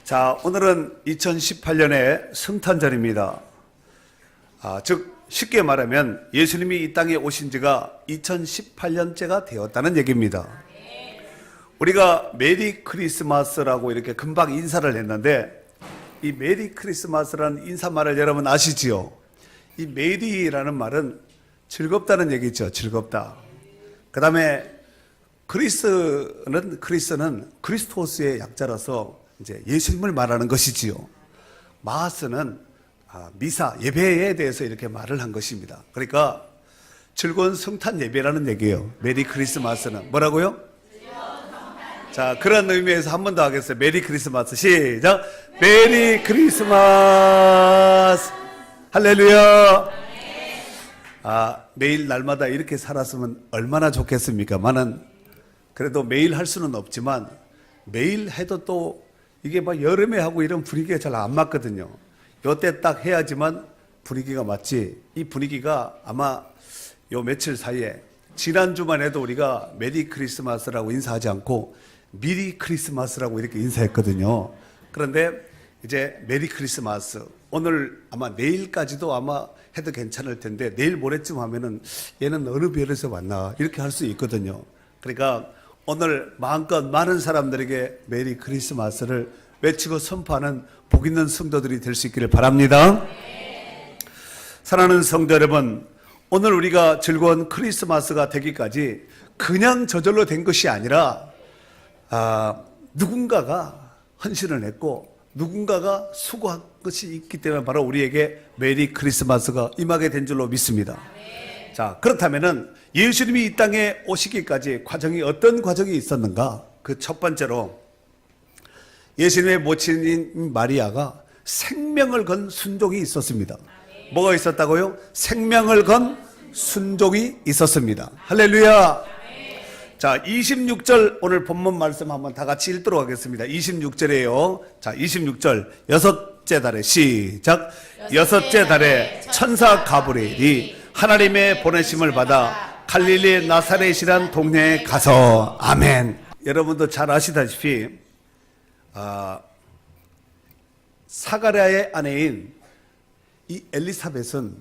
자, 오늘은 2018년의 성탄절입니다. 즉 쉽게 말하면 예수님이 이 땅에 오신 지가 2018년째가 되었다는 얘기입니다. 우리가 메리 크리스마스라고 이렇게 금방 인사를 했는데, 이 메리 크리스마스라는 인사말을 여러분 아시지요? 이 메리라는 말은 즐겁다는 얘기죠. 즐겁다. 그 다음에 크리스는 그리스토스의 약자라서 이제 예수님을 말하는 것이지요. 마스는 미사, 예배에 대해서 이렇게 말을 한 것입니다. 그러니까 즐거운 성탄 예배라는 얘기예요. 메리 크리스마스는 뭐라고요? 자, 그런 의미에서 한 번 더 하겠어요. 메리 크리스마스. 시작. 메리 크리스마스. 할렐루야. 매일 날마다 이렇게 살았으면 얼마나 좋겠습니까? 그래도 매일 할 수는 없지만 매일 해도 또 이게 막 여름에 하고 이런 분위기가 잘 안 맞거든요. 요때 딱 해야지만 분위기가 맞지. 이 분위기가 아마 요 며칠 사이에 지난주만 해도 우리가 메리 크리스마스라고 인사하지 않고 미리 크리스마스라고 이렇게 인사했거든요. 그런데 이제 메리 크리스마스, 오늘 아마 내일까지도 아마 해도 괜찮을 텐데 내일 모레쯤 하면은 얘는 어느 별에서 왔나 이렇게 할 수 있거든요. 그러니까 오늘 마음껏 많은 사람들에게 메리 크리스마스를 외치고 선포하는 복 있는 성도들이 될 수 있기를 바랍니다. 사랑하는 성도 여러분, 오늘 우리가 즐거운 크리스마스가 되기까지 그냥 저절로 된 것이 아니라 누군가가 헌신을 했고 누군가가 수고한 것이 있기 때문에 바로 우리에게 메리 크리스마스가 임하게 된 줄로 믿습니다. 자, 그렇다면은 예수님이 이 땅에 오시기까지 과정이 어떤 과정이 있었는가? 그 첫 번째로 예수님의 모친인 마리아가 생명을 건 순종이 있었습니다. 뭐가 있었다고요? 생명을 건 순종이 있었습니다. 할렐루야. 자, 26절 오늘 본문 말씀 한번 다 같이 읽도록 하겠습니다. 26절이에요. 자, 26절 여섯째 달에 시작. 여섯째 달에 천사 가브리엘이 하나님의 보내심을 받아 갈릴리 나사렛이란 동네에 가서 아멘. 여러분도 잘 아시다시피 사가랴의 아내인 이 엘리사벳은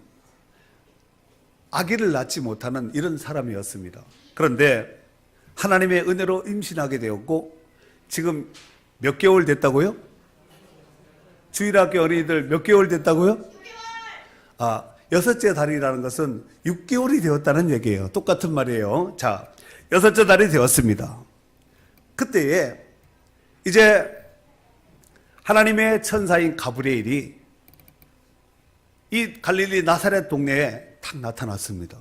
아기를 낳지 못하는 이런 사람이었습니다. 그런데 하나님의 은혜로 임신하게 되었고 지금 몇 개월 됐다고요? 주일학교 어린이들 몇 개월 됐다고요? 여섯째 달이라는 것은 6개월이 되었다는 얘기예요. 똑같은 말이에요. 자, 여섯째 달이 되었습니다. 그때에 이제 하나님의 천사인 가브리엘이 이 갈릴리 나사렛 동네에 탁 나타났습니다.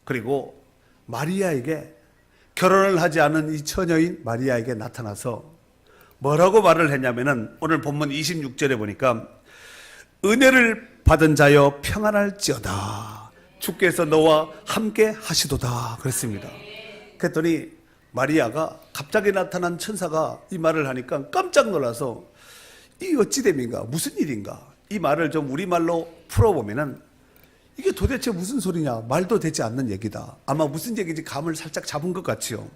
그리고 마리아에게, 결혼을 하지 않은 이 처녀인 마리아에게 나타나서 뭐라고 말을 했냐면은 오늘 본문 26절에 보니까 은혜를 받은 자여 평안할지어다. 주께서 너와 함께 하시도다. 그랬습니다. 그랬더니 마리아가 갑자기 나타난 천사가 이 말을 하니까 깜짝 놀라서 이 어찌됨인가? 무슨 일인가? 이 말을 좀 우리말로 풀어보면은 이게 도대체 무슨 소리냐? 말도 되지 않는 얘기다. 아마 무슨 얘기인지 감을 살짝 잡은 것 같지요.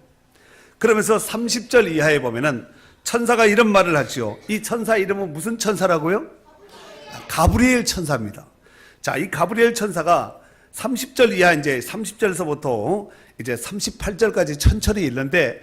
그러면서 30절 이하에 보면은 천사가 이런 말을 하지요. 이 천사 이름은 무슨 천사라고요? 가브리엘 천사입니다. 자, 이 가브리엘 천사가 30절 이하 이제 30절에서부터 이제 38절까지 천천히 읽는데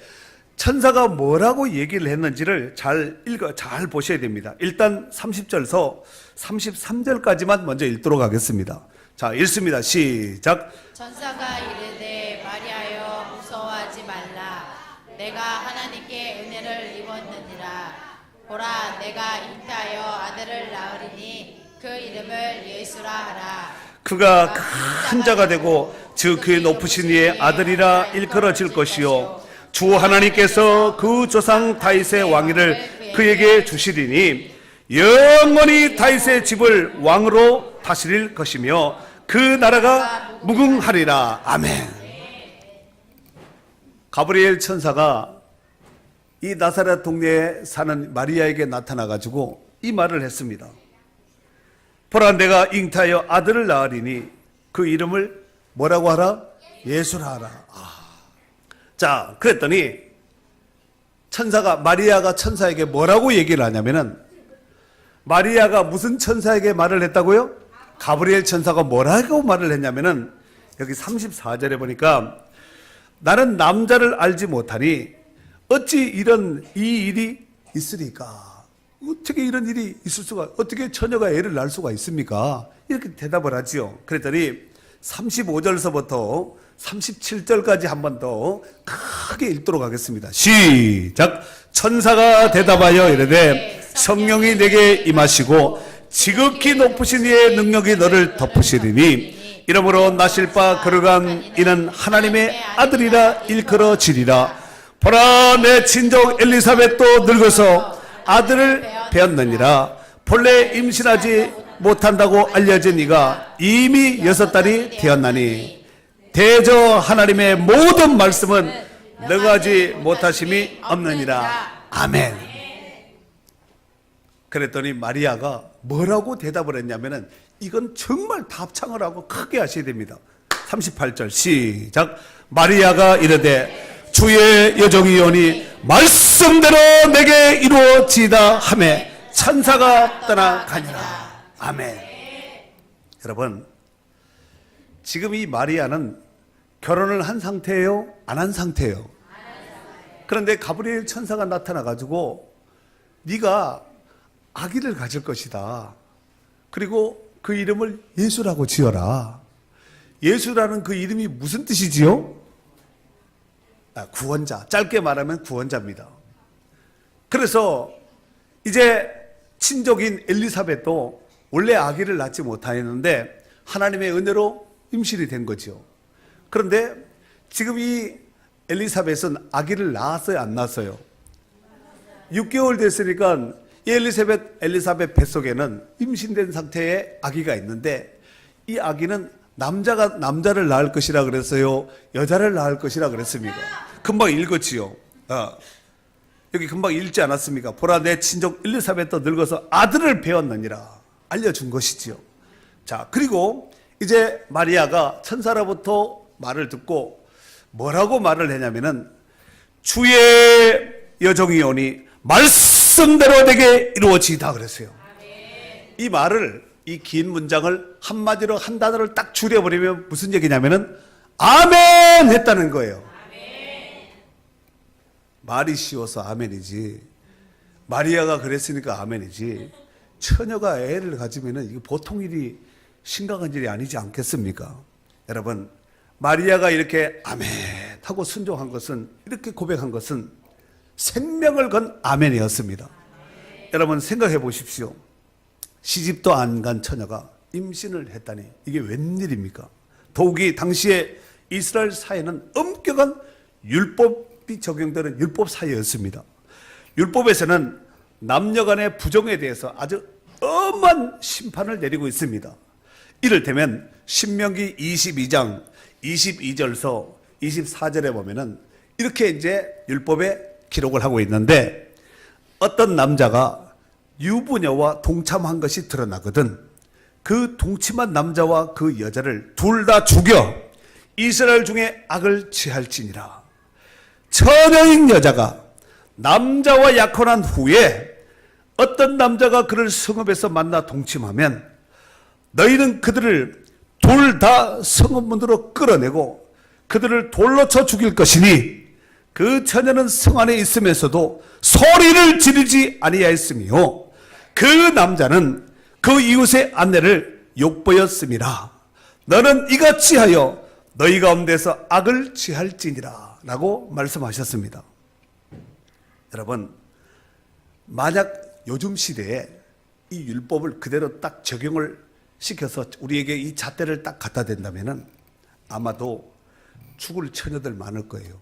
천사가 뭐라고 얘기를 했는지를 잘 보셔야 됩니다. 일단 30절에서 33절까지만 먼저 읽도록 하겠습니다. 자, 읽습니다. 시작. 천사가 이르되 마리아여 무서워하지 말라. 내가 하나님께 은혜를 입었느니라. 보라, 내가 잉태하여 아들을 낳으리니 그 이름을 예수라 하라. 그가 큰 자가 되고 즉 그의 높으신 이의 아들이라 일컬어질 것이요 주 하나님께서 그 조상 다윗의 왕위를 그에게 주시리니 영원히 다윗의 집을 왕으로 다스릴 것이며 그 나라가 무궁하리라. 아멘. 가브리엘 천사가 이 나사렛 동네에 사는 마리아에게 나타나가지고 이 말을 했습니다. 보라, 내가 잉태하여 아들을 낳으리니 그 이름을 뭐라고 하라? 예수라 하라. 자, 그랬더니 마리아가 천사에게 뭐라고 얘기를 하냐면은 마리아가 무슨 천사에게 말을 했다고요? 가브리엘 천사가 뭐라고 말을 했냐면은 여기 34절에 보니까 나는 남자를 알지 못하니 어찌 이런 이 일이 있으리까? 어떻게 이런 일이 있을 수가, 어떻게 처녀가 애를 낳을 수가 있습니까? 이렇게 대답을 하지요. 그랬더니 35절서부터 37절까지 한 번 더 크게 읽도록 하겠습니다. 시작. 천사가 대답하여 이르되 성령이 내게 임하시고 지극히 높으신 이의 능력이 너를 덮으시리니 이러므로 나실 바 거룩한 이는 하나님의 아들이라 일컬어지리라. 보라 내 친족 엘리사벳도 늙어서 아들을 배었느니라. 본래 임신하지 못한다고 알려진 이가 이미 6달이 되었나니 대저 하나님의 모든 말씀은 능하지 못하심이 없느니라. 아멘. 그랬더니 마리아가 뭐라고 대답을 했냐면은 이건 정말 답창을 하고 크게 하셔야 됩니다. 38절 시작. 마리아가 이르되 주의 여종이오니 말씀대로 내게 이루어지다 하매 천사가 떠나가니라. 아멘. 여러분, 지금 이 마리아는 결혼을 한 상태예요? 안 한 상태예요? 그런데 가브리엘 천사가 나타나가지고 네가 아기를 가질 것이다. 그리고 그 이름을 예수라고 지어라. 예수라는 그 이름이 무슨 뜻이지요? 구원자. 짧게 말하면 구원자입니다. 그래서 이제 친족인 엘리사벳도 원래 아기를 낳지 못하였는데 하나님의 은혜로 임신이 된 거죠. 그런데 지금 이 엘리사벳은 아기를 낳았어요, 안 낳았어요? 6개월 됐으니까 이 엘리사벳 뱃속에는 임신된 상태의 아기가 있는데 이 아기는 남자가 남자를 낳을 것이라 그랬어요? 여자를 낳을 것이라 그랬습니까? 금방 읽었지요. 여기 금방 읽지 않았습니까? 보라 내 친족 엘리사벳도 늙어서 아들을 배웠느니라 알려준 것이지요. 자, 그리고 이제 마리아가 천사로부터 말을 듣고 뭐라고 말을 했냐면은 주의 여종이오니 말씀대로 내게 이루어지다 그랬어요. 이 말을, 이 긴 문장을 한마디로 한 단어를 딱 줄여버리면 무슨 얘기냐면은 아멘 했다는 거예요. 말이 쉬워서 아멘이지. 마리아가 그랬으니까 아멘이지. 처녀가 애를 가지면은 이게 보통 일이, 심각한 일이 아니지 않겠습니까? 여러분, 마리아가 이렇게 아멘 하고 순종한 것은, 이렇게 고백한 것은 생명을 건 아멘이었습니다. 여러분 생각해 보십시오. 시집도 안 간 처녀가 임신을 했다니 이게 웬일입니까? 더욱이 당시에 이스라엘 사회는 엄격한 율법이 적용되는 율법 사회였습니다. 율법에서는 남녀 간의 부정에 대해서 아주 엄한 심판을 내리고 있습니다. 이를테면 신명기 22장 22절서 24절에 보면은 이렇게 이제 율법에 기록을 하고 있는데 어떤 남자가 유부녀와 동참한 것이 드러나거든 그 동침한 남자와 그 여자를 둘 다 죽여 이스라엘 중에 악을 취할지니라. 처녀인 여자가 남자와 약혼한 후에 어떤 남자가 그를 성읍에서 만나 동침하면 너희는 그들을 둘 다 성읍문으로 끌어내고 그들을 돌로 쳐 죽일 것이니 그 처녀는 성 안에 있으면서도 소리를 지르지 아니하였으며 그 남자는 그 이웃의 아내를 욕보였음이라. 너는 이같이 하여 너희 가운데서 악을 취할지니라 라고 말씀하셨습니다. 여러분, 만약 요즘 시대에 이 율법을 그대로 딱 적용을 시켜서 우리에게 이 잣대를 딱 갖다 댄다면은 아마도 죽을 처녀들 많을 거예요.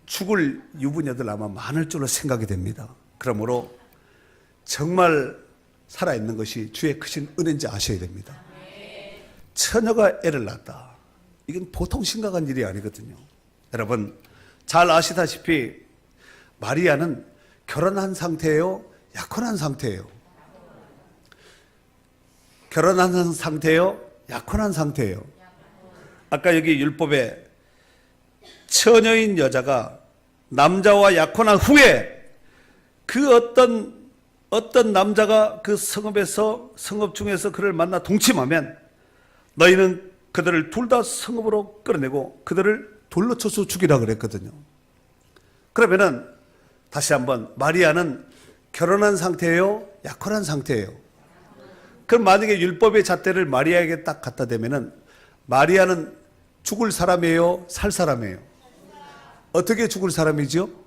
죽을 유부녀들 아마 많을 줄로 생각이 됩니다. 그러므로 정말 살아있는 것이 주의 크신 은혜인지 아셔야 됩니다. 처녀가 애를 낳았다. 이건 보통 심각한 일이 아니거든요. 여러분 잘 아시다시피 마리아는 결혼한 상태예요? 약혼한 상태예요? 결혼한 상태예요? 약혼한 상태예요? 아까 여기 율법에 처녀인 여자가 남자와 약혼한 후에 그 어떤 어떤 남자가 그 성읍 중에서 그를 만나 동침하면 너희는 그들을 둘 다 성읍으로 끌어내고 그들을 돌로 쳐서 죽이라 그랬거든요. 그러면은 다시 한번 마리아는 결혼한 상태예요? 약혼한 상태예요? 그럼 만약에 율법의 잣대를 마리아에게 딱 갖다 대면은 마리아는 죽을 사람이에요? 살 사람이에요? 어떻게 죽을 사람이죠?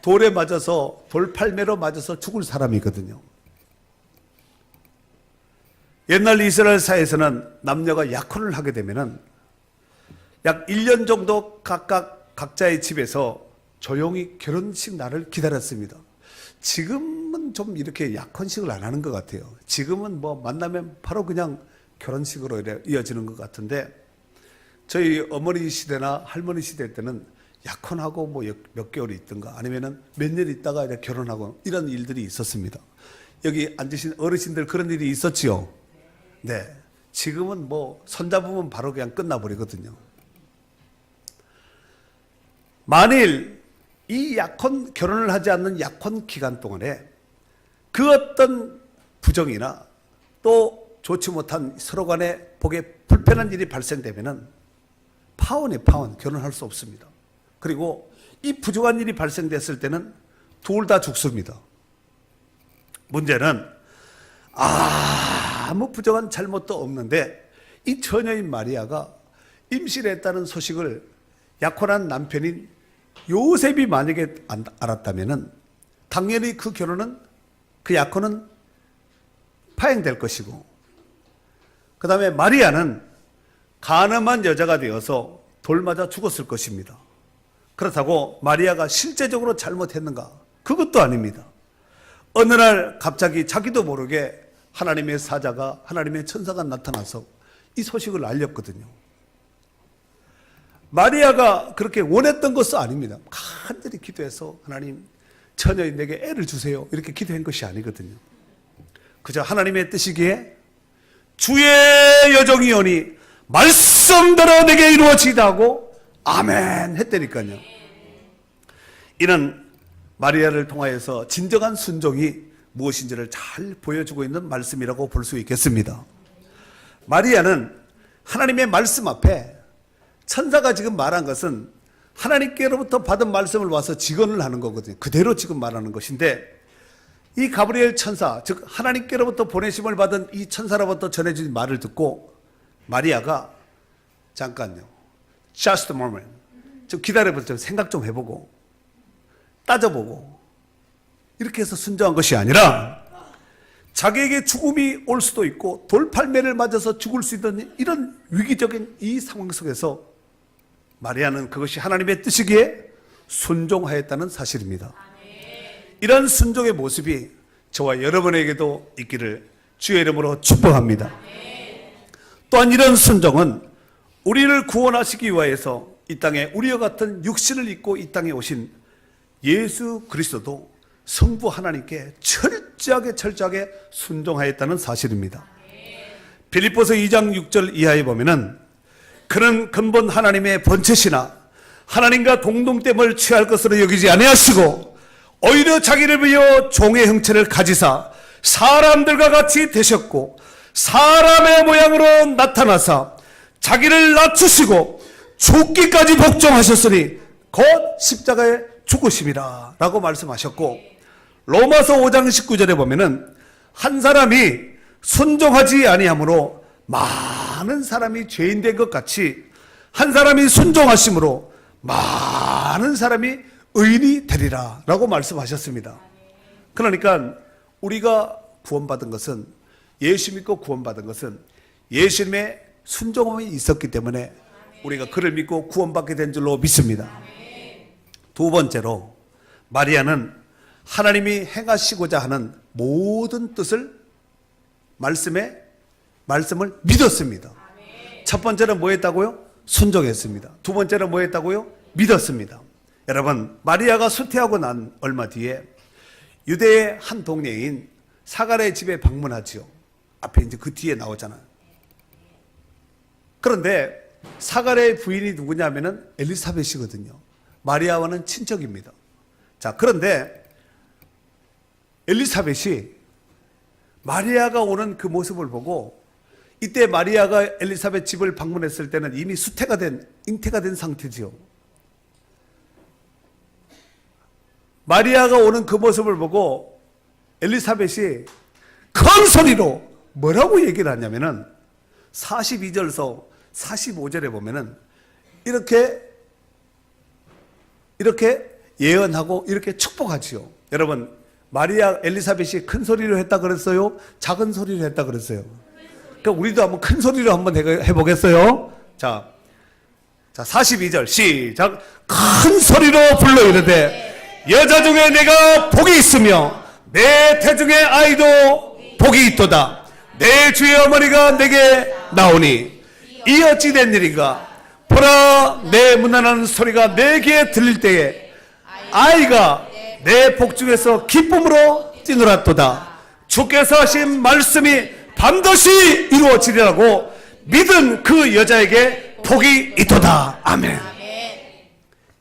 돌에 맞아서, 돌팔매로 맞아서 죽을 사람이거든요. 옛날 이스라엘 사회에서는 남녀가 약혼을 하게 되면은 약 1년 정도 각자의 집에서 조용히 결혼식 날을 기다렸습니다. 지금은 좀 이렇게 약혼식을 안 하는 것 같아요. 지금은 뭐 만나면 바로 그냥 결혼식으로 이어지는 것 같은데 저희 어머니 시대나 할머니 시대 때는 약혼하고 뭐 몇 개월이 있던가 아니면은 몇 년 있다가 이제 결혼하고 이런 일들이 있었습니다. 여기 앉으신 어르신들 그런 일이 있었지요? 네. 지금은 뭐 손잡으면 바로 그냥 끝나버리거든요. 만일 이 결혼을 하지 않는 약혼 기간 동안에 그 어떤 부정이나 또 좋지 못한 서로 간에 복에 불편한 일이 발생되면은 파혼에 결혼할 수 없습니다. 그리고 이 부정한 일이 발생됐을 때는 둘 다 죽습니다. 문제는 아무 부정한 잘못도 없는데 이 처녀인 마리아가 임신했다는 소식을 약혼한 남편인 요셉이 만약에 알았다면은 당연히 그 결혼은 그 약혼은 파행될 것이고 그 다음에 마리아는 간음한 여자가 되어서 돌 맞아 죽었을 것입니다. 그렇다고 마리아가 실제적으로 잘못했는가? 그것도 아닙니다. 어느 날 갑자기 자기도 모르게 하나님의 사자가 하나님의 천사가 나타나서 이 소식을 알렸거든요. 마리아가 그렇게 원했던 것은 아닙니다. 간절히 기도해서 하나님 처녀인 내게 애를 주세요 이렇게 기도한 것이 아니거든요. 그저 하나님의 뜻이기에 주의 여정이오니 말씀대로 내게 이루어지다 하고 아멘 했다니까요. 이는 마리아를 통하여서 진정한 순종이 무엇인지를 잘 보여주고 있는 말씀이라고 볼 수 있겠습니다. 마리아는 하나님의 말씀 앞에 천사가 지금 말한 것은 하나님께로부터 받은 말씀을 와서 직언을 하는 거거든요. 그대로 지금 말하는 것인데 이 가브리엘 천사, 즉 하나님께로부터 보내심을 받은 이 천사로부터 전해진 말을 듣고 마리아가 잠깐요, just a moment, 좀 기다려보세요. 생각 좀 해보고 따져보고 이렇게 해서 순종한 것이 아니라 자기에게 죽음이 올 수도 있고 돌팔매를 맞아서 죽을 수 있는 이런 위기적인 이 상황 속에서 마리아는 그것이 하나님의 뜻이기에 순종하였다는 사실입니다. 이런 순종의 모습이 저와 여러분에게도 있기를 주의 이름으로 축복합니다. 또한 이런 순종은 우리를 구원하시기 위하여서 이 땅에 우리와 같은 육신을 입고 이 땅에 오신 예수 그리스도도 성부 하나님께 철저하게 순종하였다는 사실입니다. 빌립보서 2장 6절 이하에 보면은 그는 근본 하나님의 본체시나 하나님과 동등됨을 취할 것으로 여기지 아니하시고 오히려 자기를 위하여 종의 형체를 가지사 사람들과 같이 되셨고 사람의 모양으로 나타나사 자기를 낮추시고 죽기까지 복종하셨으니 곧 십자가에 죽으심이라 라고 말씀하셨고 로마서 5장 19절에 보면은 한 사람이 순종하지 아니하므로 많은 사람이 죄인 된 것 같이 한 사람이 순종하심으로 많은 사람이 의인이 되리라 라고 말씀하셨습니다. 그러니까 우리가 구원받은 것은 예수 믿고 구원받은 것은 예수님의 순종함이 있었기 때문에 우리가 그를 믿고 구원받게 된 줄로 믿습니다. 두 번째로 마리아는 하나님이 행하시고자 하는 모든 뜻을 말씀을 믿었습니다. 첫 번째는 뭐 했다고요? 순종했습니다. 두 번째는 뭐 했다고요? 믿었습니다. 여러분, 마리아가 수태하고 난 얼마 뒤에 유대의 한 동네인 사가랴의 집에 방문하지요. 앞에 이제 그 뒤에 나오잖아요. 그런데 사가랴의 부인이 누구냐면은 엘리사벳이거든요. 마리아와는 친척입니다. 자, 그런데 엘리사벳이 마리아가 오는 그 모습을 보고, 이때 마리아가 엘리사벳 집을 방문했을 때는 이미 잉태가 된 상태지요. 마리아가 오는 그 모습을 보고 엘리사벳이 큰 소리로 뭐라고 얘기를 하냐면은 42절서 45절에 보면은 이렇게 예언하고 이렇게 축복하지요. 여러분, 마리아 엘리사벳이 큰 소리로 했다 그랬어요? 작은 소리로 했다 그랬어요? 그러니까 우리도 한번 큰 소리로 한번 해보겠어요. 자 42절 시작. 큰 소리로 불러 이르되 여자 중에 내가 복이 있으며 내 태중의 아이도 복이 있도다. 내 주의 어머니가 내게 나오니 이 어찌 된 일인가. 보라, 내 문안하는 소리가 내 귀에 들릴 때에 아이가 내 복중에서 기쁨으로 뛰놀았도다. 주께서 하신 말씀이 반드시 이루어지리라고 믿은 그 여자에게 복이 있도다. 아멘.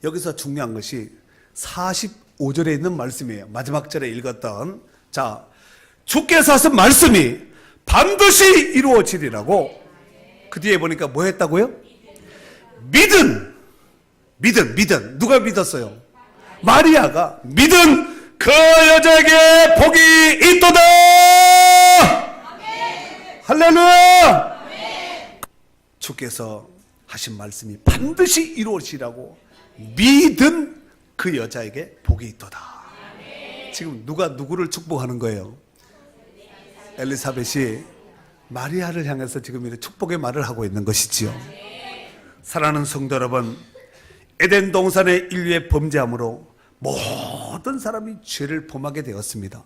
여기서 중요한 것이 45절에 있는 말씀이에요. 마지막 절에 읽었던, 자, 주께서 하신 말씀이 반드시 이루어지리라고. 그 뒤에 보니까 뭐 했다고요? 믿은. 누가 믿었어요? 마리아가 믿은 그 여자에게 복이 있도다. 할렐루야. 주께서 하신 말씀이 반드시 이루어지라고 믿은 그 여자에게 복이 있도다. 지금 누가 누구를 축복하는 거예요? 엘리사벳이 마리아를 향해서 지금 이렇게 축복의 말을 하고 있는 것이지요. 사랑하는 성도 여러분, 에덴 동산의 인류의 범죄함으로 모든 사람이 죄를 범하게 되었습니다.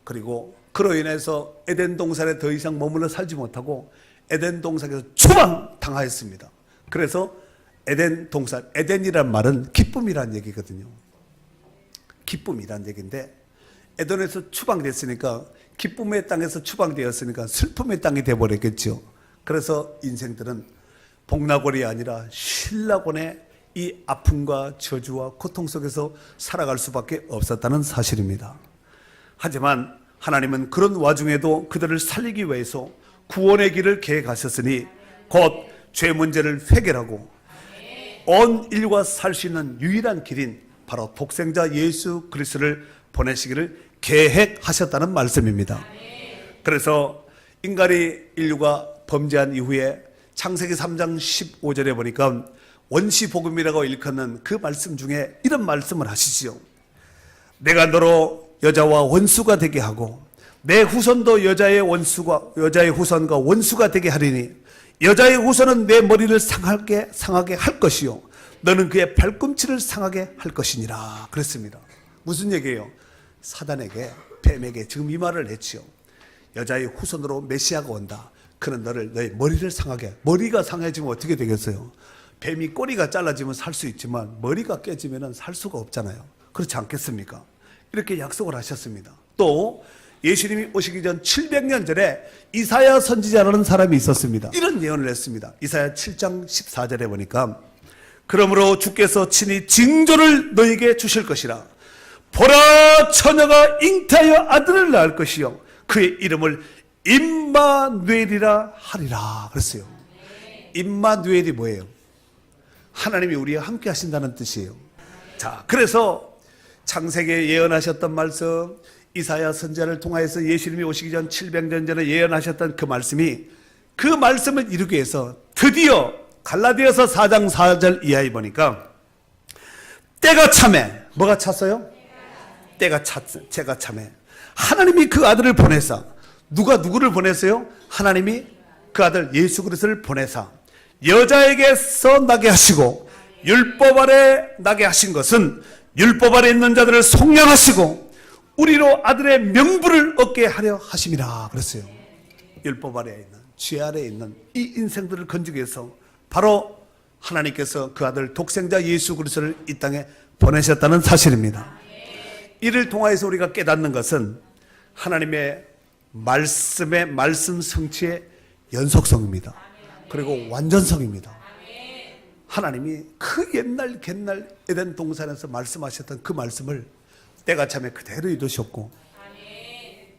그리고 그로 인해서 에덴 동산에 더 이상 머물러 살지 못하고 에덴 동산에서 추방당하였습니다. 그래서 에덴 동산, 에덴이란 말은 기쁨이란 얘기거든요. 기쁨이란 얘기인데, 에덴에서 추방됐으니까, 기쁨의 땅에서 추방되었으니까 슬픔의 땅이 되어버렸겠죠. 그래서 인생들은 복락원이 아니라 신락원의 이 아픔과 저주와 고통 속에서 살아갈 수밖에 없었다는 사실입니다. 하지만 하나님은 그런 와중에도 그들을 살리기 위해서 구원의 길을 계획하셨으니 곧 죄 문제를 해결하고 온 인류가 살 수 있는 유일한 길인 바로 독생자 예수 그리스도를 보내시기를 계획하셨다는 말씀입니다. 그래서 인류가 범죄한 이후에 창세기 3장 15절에 보니까 원시복음이라고 일컫는 그 말씀 중에 이런 말씀을 하시지요. 내가 너로 여자와 원수가 되게 하고 내 후손도 여자의 후손과 원수가 되게 하리니 여자의 후손은 내 머리를 상하게 할 것이요 너는 그의 발꿈치를 상하게 할 것이니라 그랬습니다. 무슨 얘기예요? 사단에게, 뱀에게 지금 이 말을 했지요. 여자의 후손으로 메시아가 온다. 그는 너의 머리를 상하게. 머리가 상해지면 어떻게 되겠어요? 뱀이 꼬리가 잘라지면 살 수 있지만 머리가 깨지면 살 수가 없잖아요. 그렇지 않겠습니까? 이렇게 약속을 하셨습니다. 또 예수님이 오시기 전 700년 전에 이사야 선지자라는 사람이 있었습니다. 이런 예언을 했습니다. 이사야 7장 14절에 보니까 그러므로 주께서 친히 징조를 너에게 주실 것이라. 보라, 처녀가 잉태하여 아들을 낳을 것이요 그의 이름을 임마누엘이라 하리라 그랬어요. 임마누엘이 뭐예요? 하나님이 우리와 함께 하신다는 뜻이에요. 자, 그래서 창세기에 예언하셨던 말씀, 이사야 선지자를 통하여서 예수님이 오시기 전 700년 전에 예언하셨던 그 말씀이, 그 말씀을 이루기 위해서 드디어 갈라디아서 4장 4절 이하에 보니까 때가 참에, 뭐가 찼어요? 때가 참에 하나님이 그 아들을 보내사, 누가 누구를 보냈어요? 하나님이 그 아들 예수 그리스도를 보내사 여자에게서 나게 하시고 율법 아래 나게 하신 것은 율법 아래 있는 자들을 속량하시고 우리로 아들의 명분을 얻게 하려 하심이라 그랬어요. 율법 아래에 있는, 죄 아래에 있는 이 인생들을 건지기 위해서 바로 하나님께서 그 아들 독생자 예수 그리스도를 이 땅에 보내셨다는 사실입니다. 이를 통하여서 우리가 깨닫는 것은 하나님의 말씀의 말씀 성취의 연속성입니다. 그리고 완전성입니다. 하나님이 그 옛날 에덴 동산에서 말씀하셨던 그 말씀을 때가 참에 그대로 이루셨고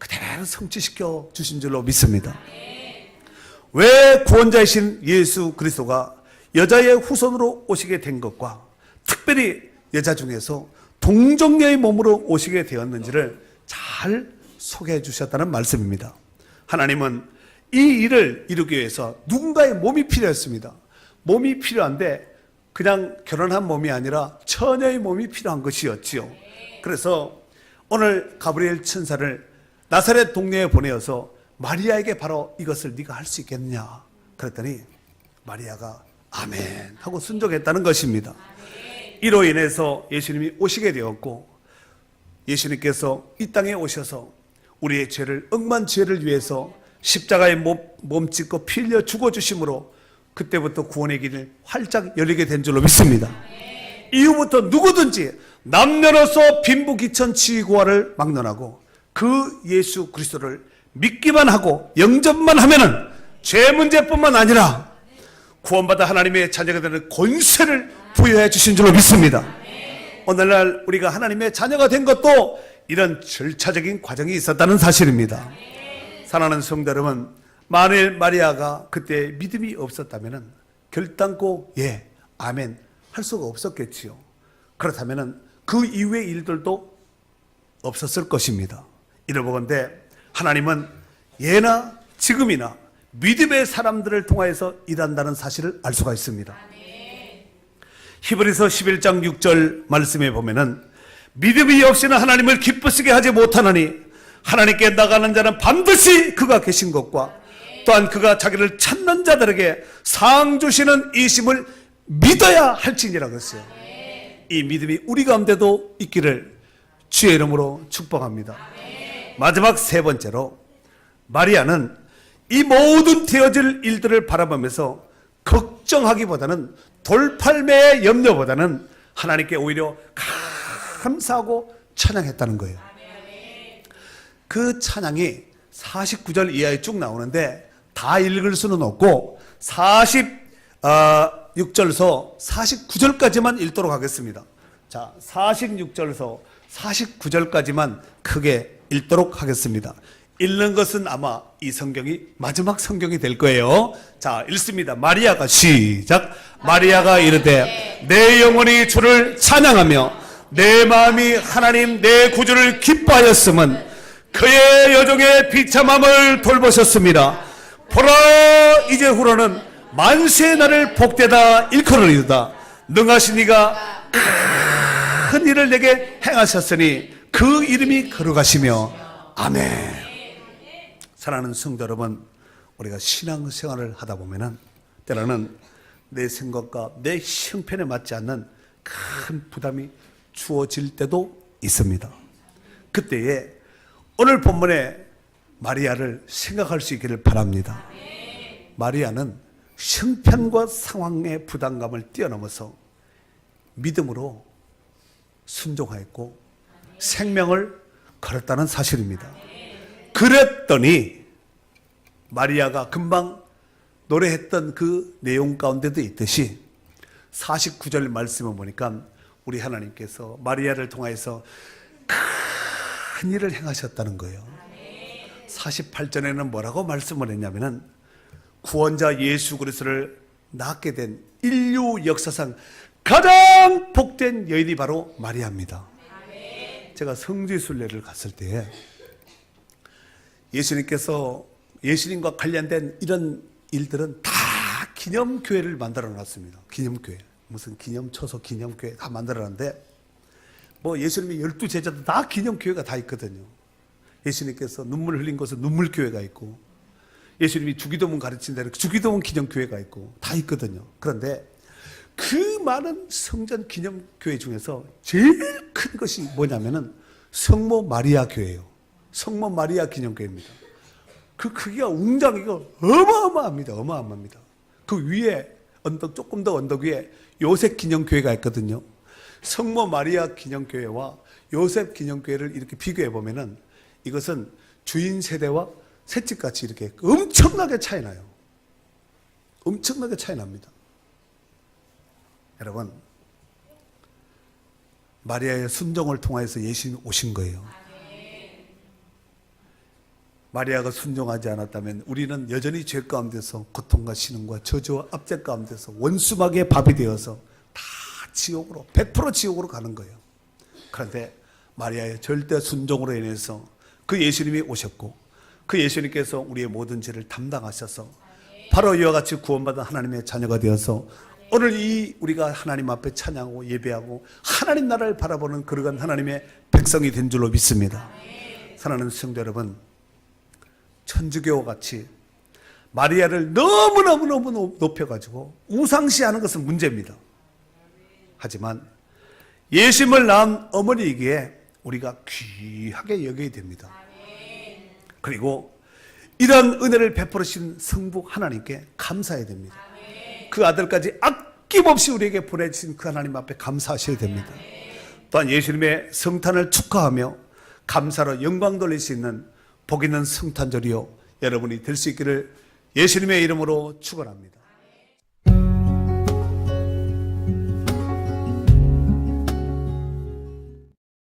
그대로 성취시켜 주신 줄로 믿습니다. 왜 구원자이신 예수 그리스도가 여자의 후손으로 오시게 된 것과 특별히 여자 중에서 동정녀의 몸으로 오시게 되었는지를 잘 소개해 주셨다는 말씀입니다. 하나님은 이 일을 이루기 위해서 누군가의 몸이 필요했습니다. 몸이 필요한데 그냥 결혼한 몸이 아니라 처녀의 몸이 필요한 것이었지요. 그래서 오늘 가브리엘 천사를 나사렛 동네에 보내어서 마리아에게 바로 이것을 네가 할 수 있겠느냐 그랬더니 마리아가 아멘 하고 순종했다는 것입니다. 이로 인해서 예수님이 오시게 되었고, 예수님께서 이 땅에 오셔서 우리의 죄를, 억만 죄를 위해서 십자가에 몸 찢고 피 흘려 죽어주심으로 그때부터 구원의 길이 활짝 열리게 된 줄로 믿습니다. 이후부터 누구든지 남녀노소 빈부귀천치고화를 막론하고 그 예수 그리스도를 믿기만 하고 영접만 하면은 죄 문제뿐만 아니라 구원받아 하나님의 자녀가 되는 권세를 부여해 주신 줄로 믿습니다. 오늘날 우리가 하나님의 자녀가 된 것도 이런 절차적인 과정이 있었다는 사실입니다. 사랑하는 성도 여러분, 만일 마리아가 그때 믿음이 없었다면 결단코 예, 아멘 할 수가 없었겠지요. 그렇다면 그 이후의 일들도 없었을 것입니다. 이러보건대 하나님은 예나 지금이나 믿음의 사람들을 통하여서 일한다는 사실을 알 수가 있습니다. 히브리서 11장 6절 말씀에 보면은 믿음이 없이는 하나님을 기쁘시게 하지 못하나니 하나님께 나가는 자는 반드시 그가 계신 것과 또한 그가 자기를 찾는 자들에게 상 주시는 이심을 믿어야 할지니라 그랬어요. 이 믿음이 우리 가운데도 있기를 주의 이름으로 축복합니다. 마지막 세 번째로 마리아는 이 모든 되어질 일들을 바라보면서 걱정하기보다는 돌팔매의 염려보다는 하나님께 오히려 감사하고 찬양했다는 거예요. 그 찬양이 49절 이하에 쭉 나오는데 다 읽을 수는 없고 46절서 49절까지만 읽도록 하겠습니다. 자, 46절서 49절까지만 크게 읽도록 하겠습니다. 읽는 것은 아마 이 성경이 마지막 성경이 될 거예요. 자, 읽습니다. 마리아가 시작. 마리아가 이르되 내 영혼이 주를 찬양하며 내 마음이 하나님 내 구주를 기뻐하였음은 그의 여종의 비참함을 돌보셨습니다. 보라 이제후로는 만세의 날을 복되다 일컬으리이다. 능하신 이가 큰 일을 내게 행하셨으니 그 이름이 거룩하시며 아멘. 사랑하는 성도 여러분, 우리가 신앙생활을 하다 보면은 때로는 내 생각과 내 형편에 맞지 않는 큰 부담이 주어질 때도 있습니다. 그때에 오늘 본문의 마리아를 생각할 수 있기를 바랍니다. 마리아는 형편과 상황의 부담감을 뛰어넘어서 믿음으로 순종하였고 생명을 걸었다는 사실입니다. 그랬더니 마리아가 금방 노래했던 그 내용 가운데도 있듯이 49절 말씀을 보니까 우리 하나님께서 마리아를 통하여서 큰 일을 행하셨다는 거예요. 48절에는 뭐라고 말씀을 했냐면은 구원자 예수 그리스도를 낳게 된 인류 역사상 가장 복된 여인이 바로 마리아입니다. 제가 성지순례를 갔을 때 예수님과 관련된 이런 일들은 다 기념교회를 만들어 놨습니다. 기념교회. 무슨 기념초소, 기념교회 다 만들어 놨는데 뭐 예수님의 12제자도 다 기념교회가 다 있거든요. 예수님께서 눈물 흘린 곳은 눈물교회가 있고 예수님이 주기도문 가르친 데는 주기도문 기념교회가 있고 다 있거든요. 그런데 그 많은 성전 기념교회 중에서 제일 큰 것이 뭐냐면은 성모 마리아 교회예요. 성모 마리아 기념교회입니다. 그 크기가 웅장이고 어마어마합니다. 어마어마합니다. 그 위에 언덕, 조금 더 언덕 위에 요셉 기념교회가 있거든요. 성모 마리아 기념교회와 요셉 기념교회를 이렇게 비교해 보면은 이것은 주인 세대와 셋집같이 이렇게 엄청나게 차이 나요. 엄청나게 차이 납니다. 여러분, 마리아의 순종을 통하여서 예수님이 오신 거예요. 마리아가 순종하지 않았다면 우리는 여전히 죄 가운데서 고통과 신음과 저주와 압제 가운데서 원수막의 밥이 되어서 다 지옥으로 100% 지옥으로 가는 거예요. 그런데 마리아의 절대 순종으로 인해서 그 예수님이 오셨고 그 예수님께서 우리의 모든 죄를 담당하셔서 바로 이와 같이 구원받은 하나님의 자녀가 되어서 오늘 이 우리가 하나님 앞에 찬양하고 예배하고 하나님 나라를 바라보는 그러한 하나님의 백성이 된 줄로 믿습니다. 사랑하는 성도 여러분, 천주교와 같이 마리아를 너무너무 높여가지고 우상시하는 것은 문제입니다. 하지만 예수님을 낳은 어머니에게 우리가 귀하게 여겨야 됩니다. 그리고 이런 은혜를 베풀으신 성부 하나님께 감사해야 됩니다. 그 아들까지 아낌없이 우리에게 보내주신 그 하나님 앞에 감사하셔야 됩니다. 또한 예수님의 성탄을 축하하며 감사로 영광 돌릴 수 있는 복 있는 성탄절이요 여러분이 될 수 있기를 예수님의 이름으로 축원합니다.